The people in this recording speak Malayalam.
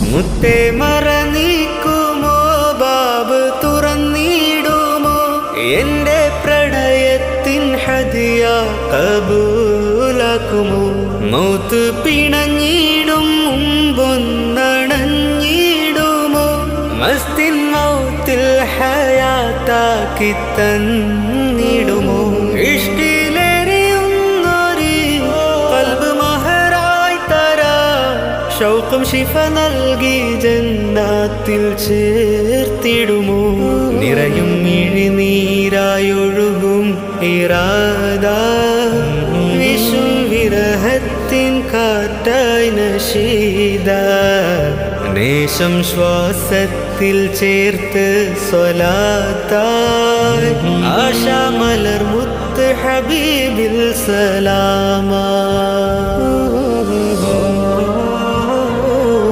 മുത്തേ മറനീക്കുമോ ബാബ് തുറന്നിടുമോ എന്റെ പ്രണയത്തിൻ ഹദിയ കബൂലാക്കുമോ മൗത്ത് പിണഞ്ഞിടും മുമ്പൊന്നണഞ്ഞിടുമോ മസ്തിൻ മൗത്തിൽ ഹയാത്താക്കി തന്നിടുമോ ഇഷ്ടിലേറിയുന്നൊരു ഖൽബ് മഹറായി തരാം ശൗഖും ശിഫ നൽകി ജന്നാത്തിൽ ചേർത്തിടുമോ നിറയും മിഴിനീരായൊഴുകും ഇറാദ വിഷും വിരഹത്തിൻ കാറ്റായി നശീദ നേശം ശ്വാസത്തിൽ ചേർത്ത് സ്വലാത്തായി ആശാ മലർ മുത്ത് ഹബീബിൽ സലാമാ